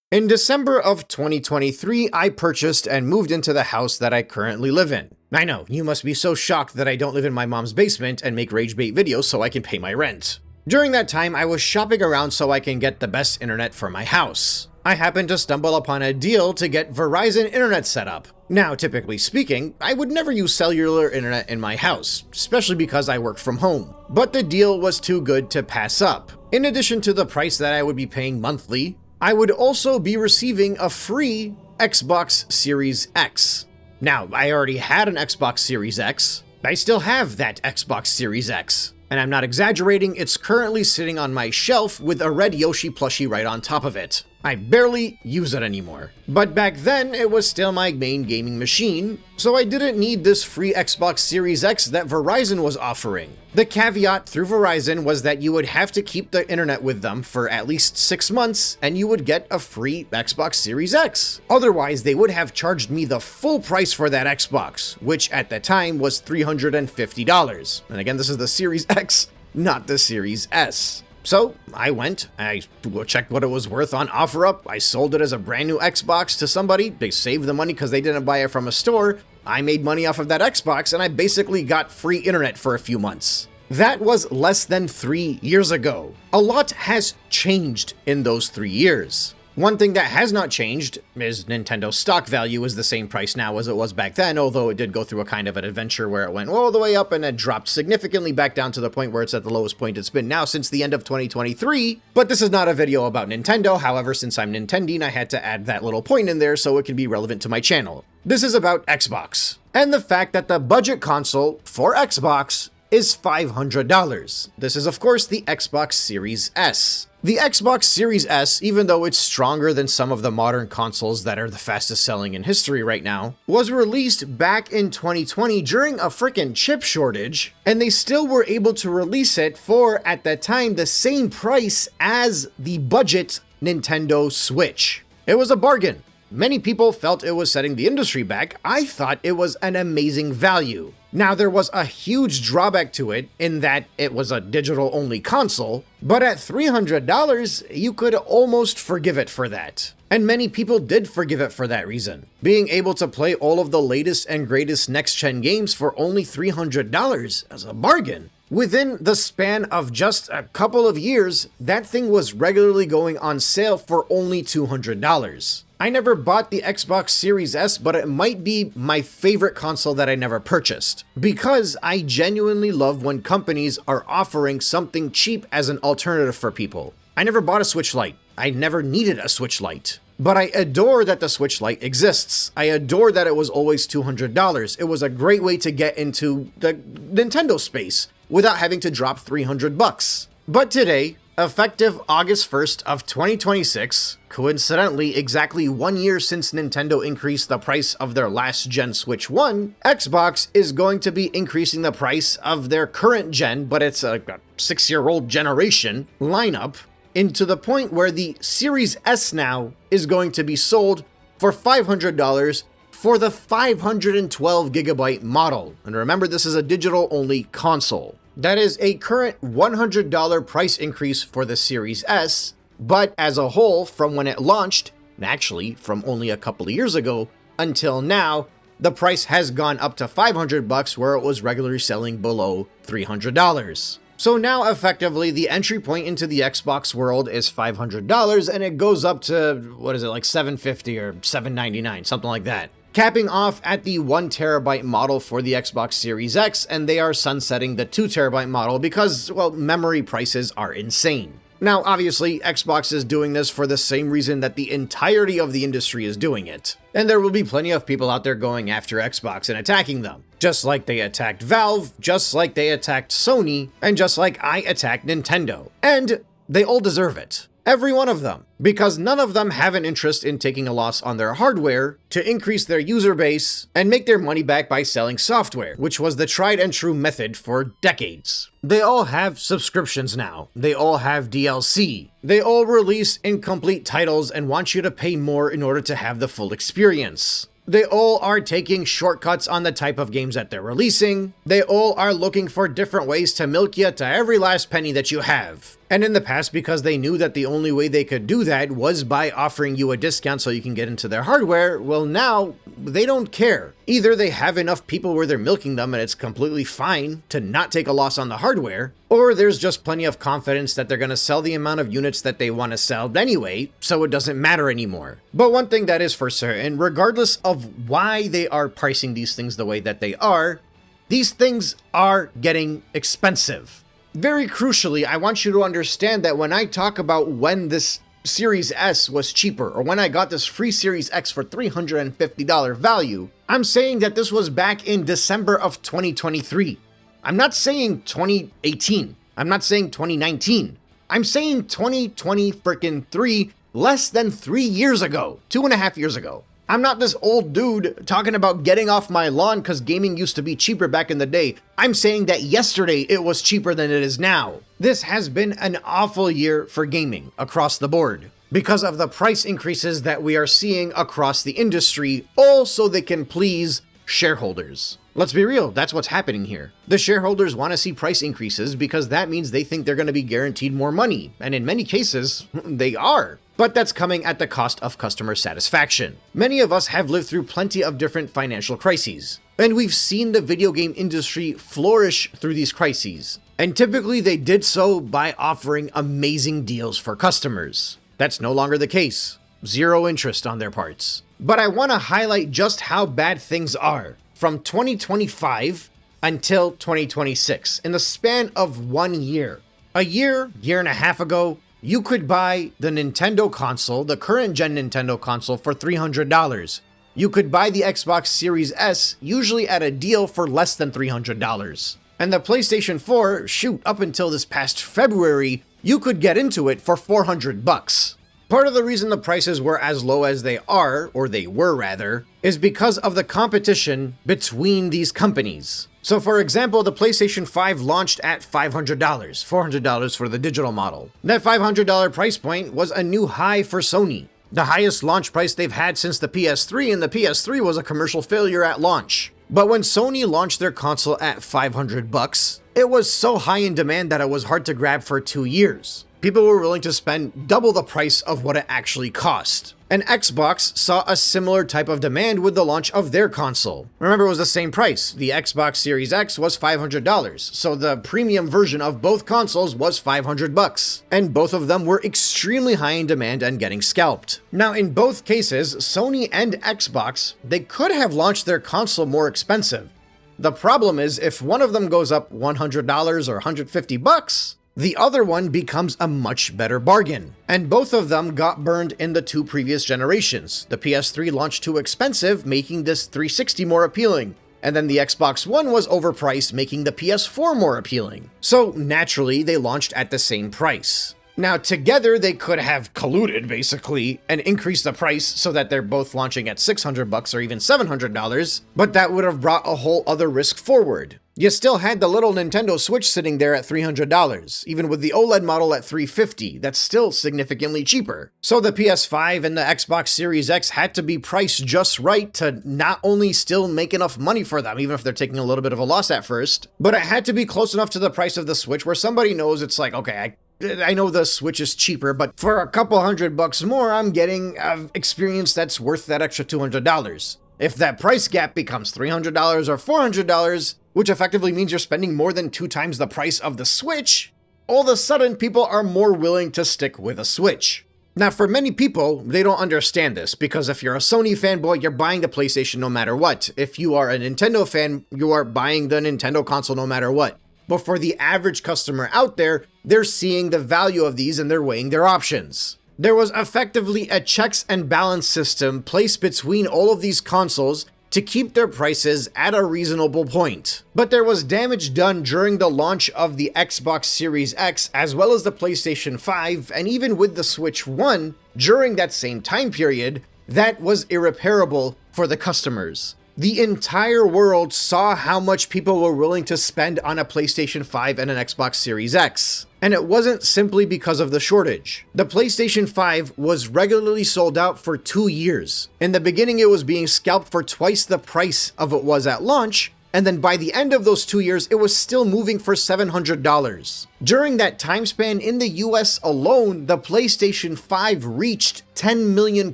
In December of 2023, I purchased and moved into the house that I currently live in. I know, you must be so shocked that I don't live in my mom's basement and make rage bait videos so I can pay my rent. During that time, I was shopping around so I can get the best internet for my house. I happened to stumble upon a deal to get Verizon internet set up. Now, typically speaking, I would never use cellular internet in my house, especially because I work from home. But the deal was too good to pass up. In addition to the price that I would be paying monthly, I would also be receiving a free Xbox Series X. Now, I already had an Xbox Series X. I still have that Xbox Series X. And I'm not exaggerating, it's currently sitting on my shelf with a red Yoshi plushie right on top of it. I barely use it anymore. But back then, it was still my main gaming machine, so I didn't need this free Xbox Series X that Verizon was offering. The caveat through Verizon was that you would have to keep the internet with them for at least 6 months, and you would get a free Xbox Series X. Otherwise, they would have charged me the full price for that Xbox, which at the time was $350. And again, this is the Series X, not the Series S. So I went, I checked what it was worth on OfferUp, I sold it as a brand new Xbox to somebody, they saved the money because they didn't buy it from a store, I made money off of that Xbox, and I basically got free internet for a few months. That was less than 3 years ago. A lot has changed in those 3 years. One thing that has not changed is Nintendo's stock value is the same price now as it was back then, although it did go through a kind of an adventure where it went all the way up and then dropped significantly back down to the point where it's at the lowest point it's been now since the end of 2023. But this is not a video about Nintendo, however, since I'm NintenDeen, I had to add that little point in there so it can be relevant to my channel. This is about Xbox, and the fact that the budget console for Xbox is $500. This is, of course, the Xbox Series S. The Xbox Series S, even though it's stronger than some of the modern consoles that are the fastest selling in history right now, was released back in 2020 during a frickin' chip shortage, and they still were able to release it for, at that time, the same price as the budget Nintendo Switch. It was a bargain. Many people felt it was setting the industry back. I thought it was an amazing value. Now, there was a huge drawback to it in that it was a digital-only console, but at $300, you could almost forgive it for that. And many people did forgive it for that reason. Being able to play all of the latest and greatest next-gen games for only $300 as a bargain. Within the span of just a couple of years, that thing was regularly going on sale for only $200. I never bought the Xbox Series S, but it might be my favorite console that I never purchased, because I genuinely love when companies are offering something cheap as an alternative for people. I never bought a Switch Lite. I never needed a Switch Lite. But I adore that the Switch Lite exists. I adore that it was always $200. It was a great way to get into the Nintendo space without having to drop $300. But today, effective August 1st of 2026, coincidentally exactly 1 year since Nintendo increased the price of their last gen Switch 1, Xbox is going to be increasing the price of their current gen, but it's a 6-year-old generation lineup, into the point where the Series S now is going to be sold for $500 for the 512 gigabyte model. And remember, this is a digital-only console. That is a current $100 price increase for the Series S, but as a whole, from when it launched, and actually from only a couple of years ago, until now, the price has gone up to $500 where it was regularly selling below $300. So now, effectively, the entry point into the Xbox world is $500, and it goes up to, what is it, like $750 or $799, something like that. Capping off at the 1 terabyte model for the Xbox Series X, and they are sunsetting the 2 terabyte model because, well, memory prices are insane. Now, obviously, Xbox is doing this for the same reason that the entirety of the industry is doing it. And there will be plenty of people out there going after Xbox and attacking them. Just like they attacked Valve, just like they attacked Sony, and just like I attacked Nintendo. And they all deserve it. Every one of them. Because none of them have an interest in taking a loss on their hardware to increase their user base and make their money back by selling software, which was the tried and true method for decades. They all have subscriptions now. They all have DLC. They all release incomplete titles and want you to pay more in order to have the full experience. They all are taking shortcuts on the type of games that they're releasing. They all are looking for different ways to milk you to every last penny that you have. And in the past, because they knew that the only way they could do that was by offering you a discount so you can get into their hardware, well now, they don't care. Either they have enough people where they're milking them and it's completely fine to not take a loss on the hardware, or there's just plenty of confidence that they're going to sell the amount of units that they want to sell anyway, so it doesn't matter anymore. But one thing that is for certain, regardless of why they are pricing these things the way that they are, these things are getting expensive. Very crucially, I want you to understand that when I talk about when this Series S was cheaper, or when I got this free Series X for $350 value, I'm saying that this was back in December of 2023. I'm not saying 2018. I'm not saying 2019. I'm saying 2023, less than 3 years ago, 2.5 years ago. I'm not this old dude talking about getting off my lawn because gaming used to be cheaper back in the day. I'm saying that yesterday it was cheaper than it is now. This has been an awful year for gaming across the board because of the price increases that we are seeing across the industry, all so they can please shareholders. Let's be real, that's what's happening here. The shareholders want to see price increases because that means they think they're going to be guaranteed more money, and in many cases, they are. But that's coming at the cost of customer satisfaction. Many of us have lived through plenty of different financial crises, and we've seen the video game industry flourish through these crises. And typically they did so by offering amazing deals for customers. That's no longer the case. Zero interest on their parts. But I want to highlight just how bad things are from 2025 until 2026, in the span of 1 year. A year and a half ago, you could buy the Nintendo console, the current gen Nintendo console, for $300. You could buy the Xbox Series S, usually at a deal for less than $300. And the PlayStation 4, shoot, up until this past February, you could get into it for $400. Part of the reason the prices were as low as they are, or they were rather, is because of the competition between these companies. So for example, the PlayStation 5 launched at $500, $400 for the digital model. That $500 price point was a new high for Sony, the highest launch price they've had since the PS3, and the PS3 was a commercial failure at launch. But when Sony launched their console at $500, it was so high in demand that it was hard to grab for 2 years. People were willing to spend double the price of what it actually cost. And Xbox saw a similar type of demand with the launch of their console. Remember, it was the same price. The Xbox Series X was $500, so the premium version of both consoles was $500, and both of them were extremely high in demand and getting scalped. Now, in both cases, Sony and Xbox, they could have launched their console more expensive. The problem is, if one of them goes up $100 or $150, the other one becomes a much better bargain. And both of them got burned in the 2 previous generations. The PS3 launched too expensive, making this 360 more appealing. And then the Xbox One was overpriced, making the PS4 more appealing. So naturally, they launched at the same price. Now together, they could have colluded basically and increased the price so that they're both launching at $600 or even $700, but that would have brought a whole other risk forward. You still had the little Nintendo Switch sitting there at $300, even with the OLED model at $350, that's still significantly cheaper. So the PS5 and the Xbox Series X had to be priced just right to not only still make enough money for them, even if they're taking a little bit of a loss at first, but it had to be close enough to the price of the Switch where somebody knows it's like, okay, I know the Switch is cheaper, but for a couple $100 more, I'm getting an experience that's worth that extra $200. If that price gap becomes $300 or $400, which effectively means you're spending more than 2 times the price of the Switch, all of a sudden people are more willing to stick with a Switch. Now, for many people, they don't understand this, because if you're a Sony fanboy, you're buying the PlayStation no matter what. If you are a Nintendo fan, you are buying the Nintendo console no matter what. But for the average customer out there, they're seeing the value of these and they're weighing their options. There was effectively a checks and balance system placed between all of these consoles to keep their prices at a reasonable point. But there was damage done during the launch of the Xbox Series X as well as the PlayStation 5 and even with the Switch 1 during that same time period that was irreparable for the customers. The entire world saw how much people were willing to spend on a PlayStation 5 and an Xbox Series X. And it wasn't simply because of the shortage. The PlayStation 5 was regularly sold out for 2 years. In the beginning, it was being scalped for twice the price of it was at launch, and then by the end of those 2 years, it was still moving for $700. During that time span, in the US alone, the PlayStation 5 reached 10 million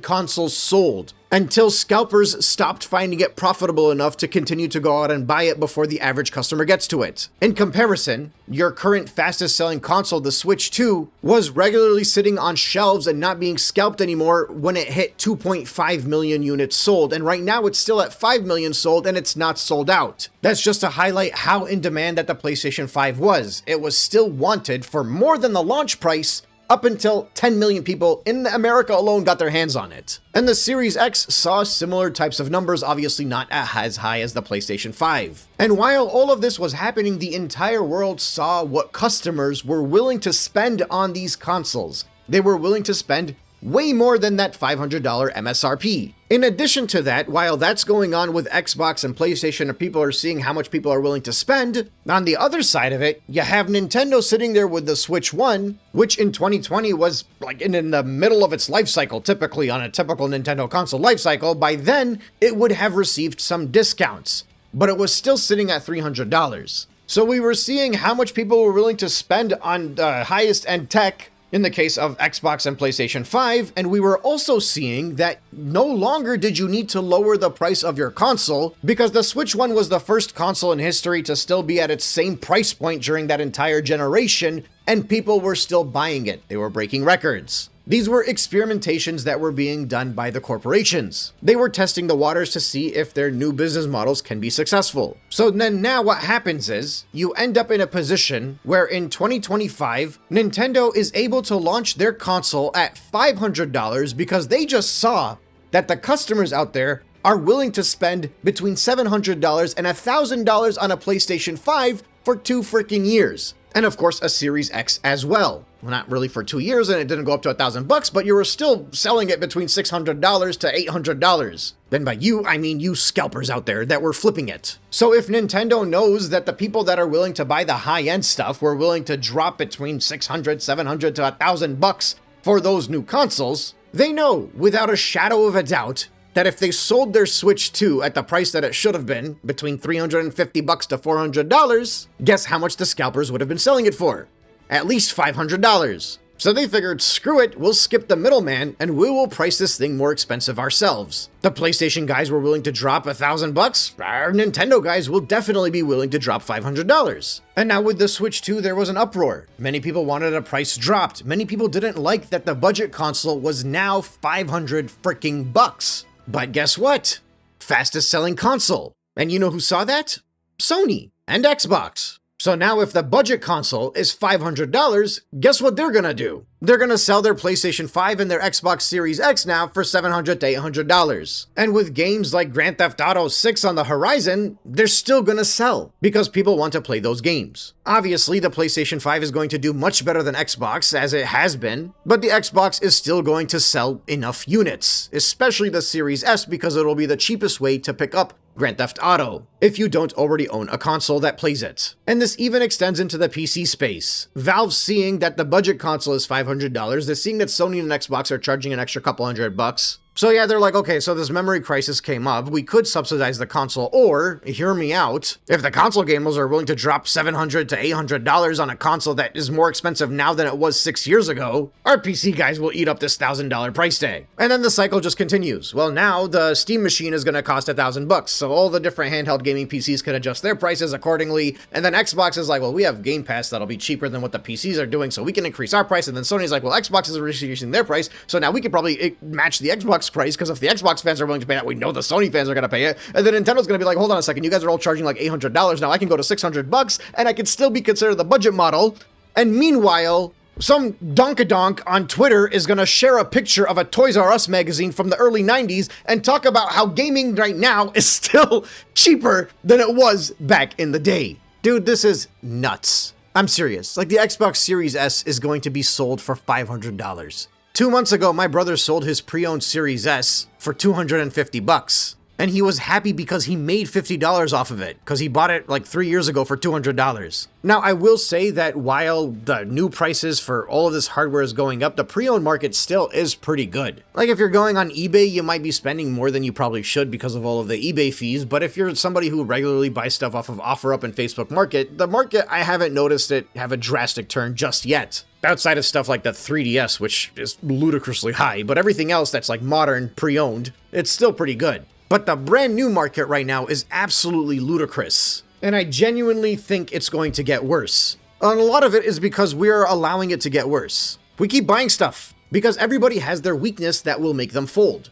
consoles sold, until scalpers stopped finding it profitable enough to continue to go out and buy it before the average customer gets to it. In comparison, your current fastest selling console, the Switch 2, was regularly sitting on shelves and not being scalped anymore when it hit 2.5 million units sold, and right now it's still at 5 million sold and it's not sold out. That's just to highlight how in demand that the PlayStation 5 was. It was still wanted for more than the launch price, up until 10 million people in America alone got their hands on it. And the Series X saw similar types of numbers, obviously not as high as the PlayStation 5. And while all of this was happening, the entire world saw what customers were willing to spend on these consoles. They were willing to spend way more than that $500 MSRP. In addition to that, while that's going on with Xbox and PlayStation and people are seeing how much people are willing to spend, on the other side of it, you have Nintendo sitting there with the Switch 1, which in 2020 was like in the middle of its life cycle, typically on a typical Nintendo console life cycle. By then, it would have received some discounts, but it was still sitting at $300. So we were seeing how much people were willing to spend on the highest end tech in the case of Xbox and PlayStation 5, and we were also seeing that no longer did you need to lower the price of your console, because the Switch 1 was the first console in history to still be at its same price point during that entire generation, and people were still buying it. They were breaking records. These were experimentations that were being done by the corporations. They were testing the waters to see if their new business models can be successful. So then now what happens is, you end up in a position where in 2025, Nintendo is able to launch their console at $500 because they just saw that the customers out there are willing to spend between $700 and $1,000 on a PlayStation 5 for 2 freaking years. And of course, a Series X as well. Well, not really for 2 years, and it didn't go up to $1,000, but you were still selling it between $600 to $800. Then by you, I mean you scalpers out there that were flipping it. So if Nintendo knows that the people that are willing to buy the high-end stuff were willing to drop between $600, $700 to $1,000 for those new consoles, they know without a shadow of a doubt that if they sold their Switch 2 at the price that it should have been, between $350 to $400, guess how much the scalpers would have been selling it for? At least $500. So they figured, screw it, we'll skip the middleman and we will price this thing more expensive ourselves. The PlayStation guys were willing to drop $1,000. Our Nintendo guys will definitely be willing to drop $500. And now with the Switch 2, there was an uproar. Many people wanted a price dropped. Many people didn't like that the budget console was now $500 freaking bucks. But guess what? Fastest selling console. And you know who saw that? Sony and Xbox. So now if the budget console is $500, guess what they're gonna do? They're gonna sell their PlayStation 5 and their Xbox Series X now for $700 to $800. And with games like Grand Theft Auto 6 on the horizon, they're still gonna sell because people want to play those games. Obviously, the PlayStation 5 is going to do much better than Xbox, as it has been, but the Xbox is still going to sell enough units, especially the Series S, because it'll be the cheapest way to pick up Grand Theft Auto, if you don't already own a console that plays it. And this even extends into the PC space. Valve, seeing that the budget console is $500, they're seeing that Sony and Xbox are charging an extra couple $100. So yeah, they're like, okay, so this memory crisis came up, we could subsidize the console, or, hear me out, if the console gamers are willing to drop $700 to $800 on a console that is more expensive now than it was 6 years ago, our PC guys will eat up this $1,000 price tag. And then the cycle just continues. Well, now the Steam machine is gonna cost $1,000, so all the different handheld gaming PCs can adjust their prices accordingly, and then Xbox is like, well, we have Game Pass that'll be cheaper than what the PCs are doing, so we can increase our price, and then Sony's like, well, Xbox is reducing their price, so now we can probably match the Xbox price, because if the Xbox fans are willing to pay that, we know the Sony fans are going to pay it. And then Nintendo's going to be like, hold on a second, you guys are all charging like $800 now, I can go to $600 and I can still be considered the budget model. And meanwhile, some donkadonk on Twitter is going to share a picture of a Toys R Us magazine from the early 90s and talk about how gaming right now is still cheaper than it was back in the day. Dude, this is nuts. I'm serious. Like, the Xbox Series S is going to be sold for $500. 2 months ago, my brother sold his pre-owned Series S for $250. And he was happy because he made $50 off of it, because he bought it like 3 years ago for $200. Now, I will say that while the new prices for all of this hardware is going up, the pre-owned market still is pretty good. Like if you're going on eBay, you might be spending more than you probably should because of all of the eBay fees, but if you're somebody who regularly buys stuff off of OfferUp and Facebook Market, the market, I haven't noticed it have a drastic turn just yet. Outside of stuff like the 3DS, which is ludicrously high, but everything else that's like modern, pre-owned, it's still pretty good. But the brand new market right now is absolutely ludicrous, and I genuinely think it's going to get worse. And a lot of it is because we're allowing it to get worse. We keep buying stuff because everybody has their weakness that will make them fold.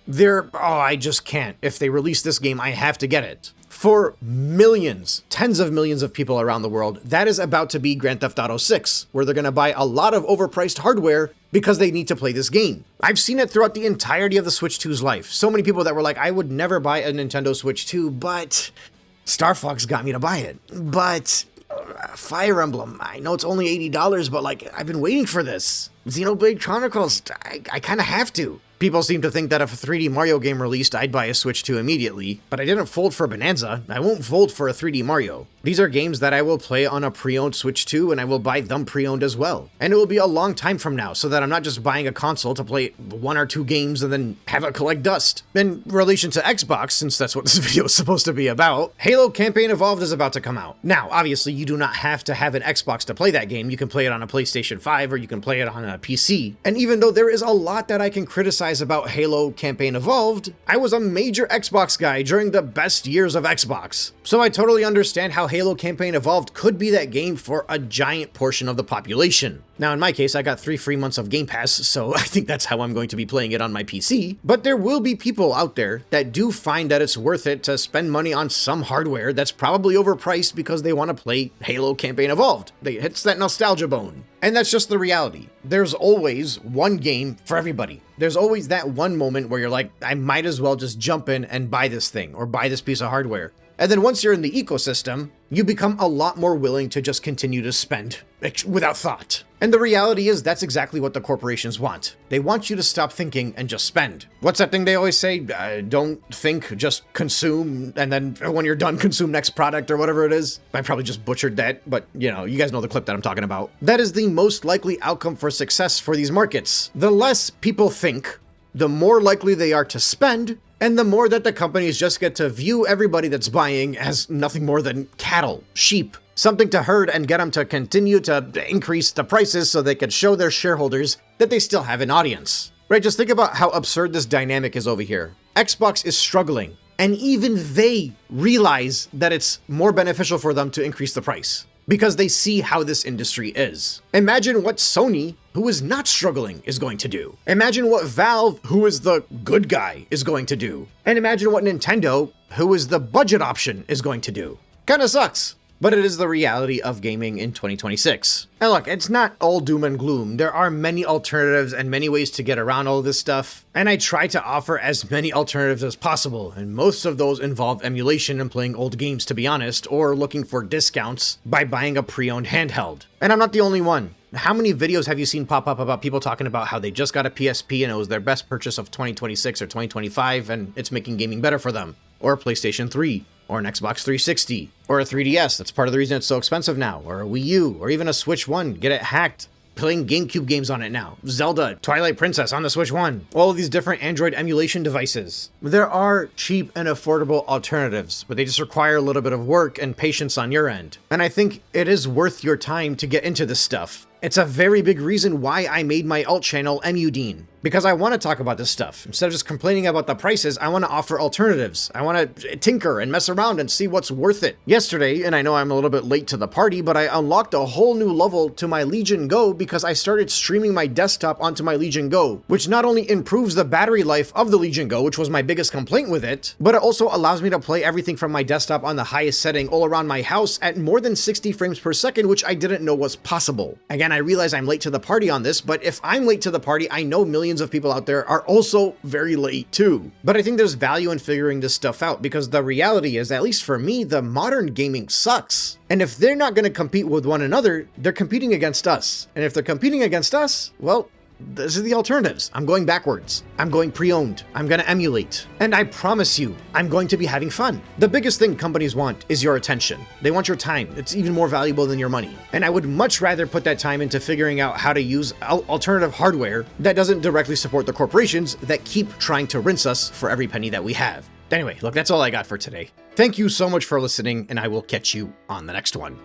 I just can't. If they release this game, I have to get it. For millions, tens of millions of people around the world, that is about to be Grand Theft Auto 6, where they're going to buy a lot of overpriced hardware because they need to play this game. I've seen it throughout the entirety of the Switch 2's life. So many people that were like, I would never buy a Nintendo Switch 2, but Star Fox got me to buy it. But Fire Emblem, I know it's only $80, but like, I've been waiting for this. Xenoblade Chronicles, I kind of have to. People seem to think that if a 3D Mario game released, I'd buy a Switch 2 immediately, but I didn't fold for Bonanza. I won't fold for a 3D Mario. These are games that I will play on a pre-owned Switch 2, and I will buy them pre-owned as well. And it will be a long time from now, so that I'm not just buying a console to play 1 or 2 games and then have it collect dust. In relation to Xbox, since that's what this video is supposed to be about, Halo Campaign Evolved is about to come out. Now, obviously, you do not have to have an Xbox to play that game. You can play it on a PlayStation 5, or you can play it on a PC. And even though there is a lot that I can criticize about Halo Campaign Evolved, I was a major Xbox guy during the best years of Xbox. So I totally understand how Halo Campaign Evolved could be that game for a giant portion of the population. Now in my case, I got 3 free months of Game Pass, so I think that's how I'm going to be playing it on my PC. But there will be people out there that do find that it's worth it to spend money on some hardware that's probably overpriced because they want to play Halo Campaign Evolved. It hits that nostalgia bone. And that's just the reality. There's always one game for everybody. There's always that one moment where you're like, I might as well just jump in and buy this thing or buy this piece of hardware. And then once you're in the ecosystem, you become a lot more willing to just continue to spend without thought. And the reality is that's exactly what the corporations want. They want you to stop thinking and just spend. What's that thing they always say? Don't think, just consume, and then when you're done, consume next product or whatever it is. I probably just butchered that, but you guys know the clip that I'm talking about. That is the most likely outcome for success for these markets. The less people think, the more likely they are to spend, and the more that the companies just get to view everybody that's buying as nothing more than cattle, sheep, something to herd and get them to continue to increase the prices so they can show their shareholders that they still have an audience. Right, just think about how absurd this dynamic is over here. Xbox is struggling, and even they realize that it's more beneficial for them to increase the price, because they see how this industry is. Imagine what Sony, who is not struggling, is going to do. Imagine what Valve, who is the good guy, is going to do. And imagine what Nintendo, who is the budget option, is going to do. Kinda sucks. But it is the reality of gaming in 2026. And look, it's not all doom and gloom. There are many alternatives and many ways to get around all this stuff, and I try to offer as many alternatives as possible, and most of those involve emulation and playing old games, to be honest, or looking for discounts by buying a pre-owned handheld. And I'm not the only one. How many videos have you seen pop up about people talking about how they just got a PSP and it was their best purchase of 2026 or 2025 and it's making gaming better for them? Or a PlayStation 3, or an Xbox 360, or a 3DS, that's part of the reason it's so expensive now, or a Wii U, or even a Switch 1, get it hacked, playing GameCube games on it now, Zelda, Twilight Princess on the Switch 1, all of these different Android emulation devices. There are cheap and affordable alternatives, but they just require a little bit of work and patience on your end. And I think it is worth your time to get into this stuff. It's a very big reason why I made my alt channel NintenDeen, because I want to talk about this stuff. Instead of just complaining about the prices, I want to offer alternatives. I want to tinker and mess around and see what's worth it. Yesterday, and I know I'm a little bit late to the party, but I unlocked a whole new level to my Legion Go because I started streaming my desktop onto my Legion Go, which not only improves the battery life of the Legion Go, which was my biggest complaint with it, but it also allows me to play everything from my desktop on the highest setting all around my house at more than 60 frames per second, which I didn't know was possible. Again, I realize I'm late to the party on this, but if I'm late to the party, I know millions of people out there are also very late too. But I think there's value in figuring this stuff out, because the reality is, at least for me, the modern gaming sucks. And if they're not going to compete with one another, they're competing against us. And if they're competing against us, well, These are the alternatives. I'm going backwards. I'm going pre-owned. I'm gonna emulate. And I promise you, I'm going to be having fun. The biggest thing companies want is your attention. They want your time. It's even more valuable than your money. And I would much rather put that time into figuring out how to use alternative hardware that doesn't directly support the corporations that keep trying to rinse us for every penny that we have. Anyway, look, that's all I got for today. Thank you so much for listening, and I will catch you on the next one.